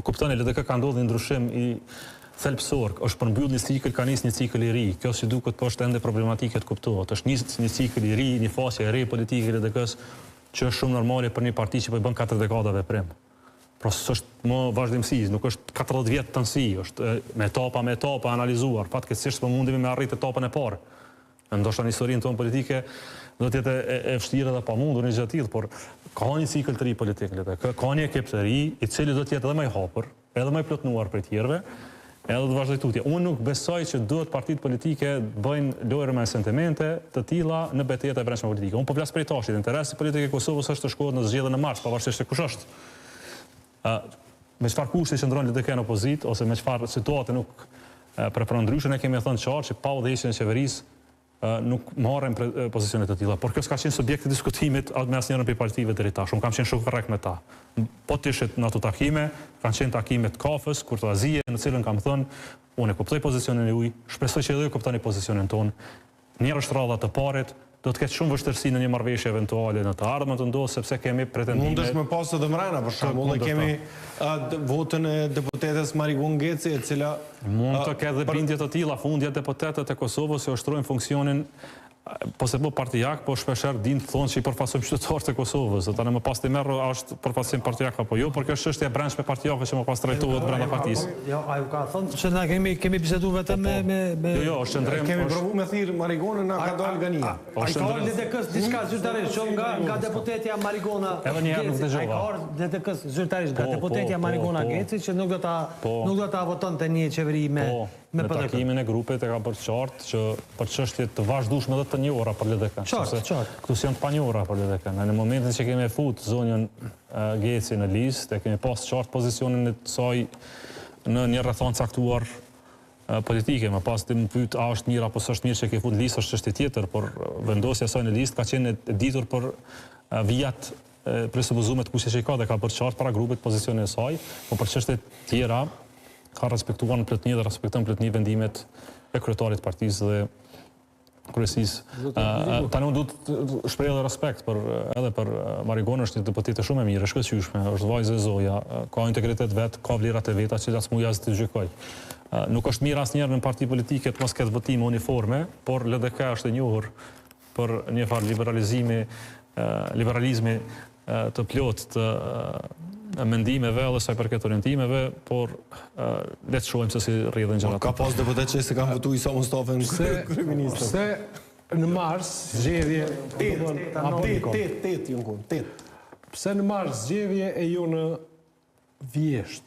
kuptoni, LDK ka ndodhur një ndryshim i thelbësor, është përmbyll një cikël, ka nis një cikël i ri. Kjo si duket po është ende problematike të kuptohet. Është një cikël i ri, një fazë e re politike e LDK-s që është shumë normale për një parti që po bën 4 dekada veprim. Pra s'është më vazhdimsi, nuk është 40 vjet tënësi, është me etapa analizuar. Fatkeqësisht po mundemi me arrit etapën e parë. Ndoshta në historinë tonë politike do të jetë e vështirë dhe pamundur një gjë e tillë, por ka një cikël të ri politik LDK, ka një ekip të ri, i cili do të jetë edhe më i hapur, edhe më i plotnuar për tjerëve, edhe do të vazhdoj tutje. Unë nuk besoj që duhet partitë politike bëjnë lojë me sentimente të tilla në betejat e brendshme politike. Unë po flas për tashit, interesi politik i Kosovës është të shkohet në zgjedhjen e mars, pavarësisht se kush është. Me çfarë kushti qëndron LDK në opozitë ose me çfarë situate nuk preferon ndryshe, ne kemi thënë qartë që pa udhëheqjen e qeverisë nuk marrin pozicione të tilla, por kjo s'ka qenë subjekt të diskutimit me asnjërin prej partive deri tash. Unë kam qenë shumë korrekt me ta. Po të ishit në ato takime, kanë qenë takime të kafës, kurtoazie, në cilën kam thënë, unë e kuptoj pozicionin e juaj, shpresoj që edhe ju kuptoni pozicionin tonë. Njëra është rradha të parit, do të ketë shumë vështirësi në një marrëveshje eventuale në të ardhmen të ndodhë, sepse kemi pretendime. Mundesh me pas edhe mrena, për shembull, ne kemi votën e deputetes Marigon Geci, e cila mund të ketë dhe bindje të tilla, fundja deputetët e Kosovës që ushtrojnë funksionin po se po partijak, po shpeshherë din të thonë që i përfaqësojmë qytetarët e Kosovës. Tani më pas të merr a është përfaqësim partijak apo jo, por kjo është çështje e brendshme partijake që më pas trajtohet brenda partisë. Jo, ai ka thënë se na kemi biseduar vetëm me Jo, është ndrem. Kemi provuar me thirr Marigonën, na ka dalë gania. Ai ka LDK-s diçka zyrtarisht, që nga deputetja Marigona. Edhe një herë nuk dëgjova. Ai ka LDK-s zyrtarisht nga deputetja Marigona Geci që nuk do ta votonte një qeveri me Në takimin e grupit e ka bërë qartë që për çështje të vazhdueshme dhe të njohura për LDK. Qartë. Këtu janë të panjohura për LDK. Në momentin që kemi fut zonjën Geci në listë, e kemi pas qartë pozicionin e saj në një rrethon caktuar politike. Më pas të më pyet a është mirë apo s'është mirë që ke fut listë, është çështje tjetër, por vendosja e saj në listë ka qenë e ditur për vijat presupozuar të kushte që ka dhe ka bërë qartë para grupit pozicionin e saj, por për çështje tjera ka respektuar në plotëni dhe respekton plotëni vendimet e kryetarit të partisë dhe kryesisë. Tani unë duhet të shpreh edhe respekt edhe për Marigonë, është një deputete shumë e mirë, e shkëlqyeshme, është vajzë e zoja, ka integritet vet, ka vlerat e veta që as muja as të gjykoj. Nuk është mirë asnjëherë në parti politike të mos ketë votime uniforme, por LDK është e njohur për një farë liberalizmi të plotë të mendimeve dhe sa i përket orientimeve, por le të shohim se si rrjedhin gjërat. Ka pas deputet që se kanë votuar Isa Mustafën kryeminist. Pse në mars zgjedhje 8. Pse në mars zgjedhje e ju në Vjesht?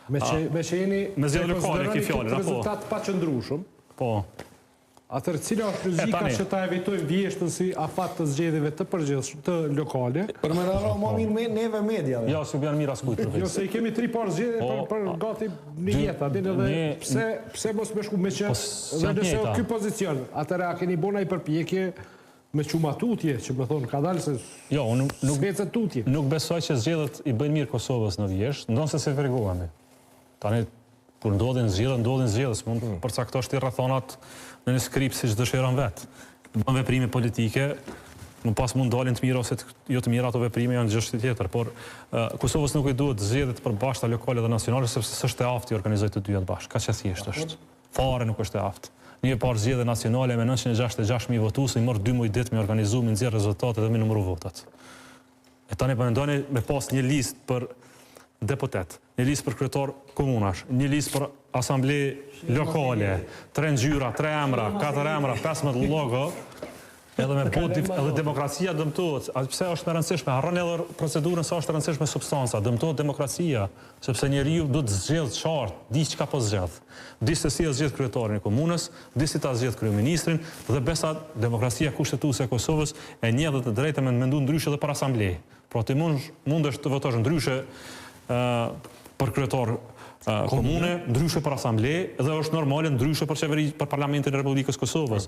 Me që jeni me zgjedhje lokale ki fjalën, apo rezultat pa qëndrueshëm. Po. Atëherë cila është logika që ta evitojmë Vjeshtën si afat të zgjedhjeve të përgjithshme të lokale? Për më radhë më mirë neve mediave. Jo, s'u bën mirë askujt. Jo, se i kemi 3 parë zgjedhje për gati një jetë, atin edhe pse mos me shku me që dhe nëse ky pozicion, atëherë a keni bona i përpjekje me quma tutje, që më thonë, ka dalë se s'vecet tutje. Nuk besoj që zgjedhjet i bëjnë mirë Kosovës në Vjesht, ndonë se vergohemi. Tani, kur ndodhin zgjedhjes, mund përcaktosh ti rrethonat në një skrip si që dëshiron vetë. Bën veprime politike, më pas mund dalin të mira ose jo të mira ato veprime janë gjë tjetër, por Kosovës nuk i duhet zgjedhjet të përbashkëta lokale dhe nacionale sepse s'është e aftë i organizoj të dyja të bashkë. Kaq e thjeshtë është. Fare nuk është e aftë. Një parë zgjedhje nacionale me 966.000 votues, i mor 12 ditë me organizu, me nxjerr rezultatet dhe me numëru votat. E tani po mendoni me pas një listë për deputet, një listë për kryetar komunash, një listë për asamble lokale, 3 ngjyra, 3 emra, 4 emra, 15 logo, edhe me edhe demokracia dëmtohet. Pse është më rëndësishme? Harron edhe procedurën sa është rëndësishme substanca, dëmtohet demokracia, sepse njeriu duhet të zgjedh qartë, di çka po zgjedh. Di se si e zgjedh kryetarin e komunës, di si ta zgjedh kryeministrin dhe besa demokracia kushtetuese e Kosovës e njeh dhe të drejtën me mendu ndryshe edhe për asamble. Pra ti mundesh të votosh ndryshe për kryetar komune, ndryshe për asamble dhe është normale ndryshe për qeveri, për Parlamentin e Republikës Kosovës.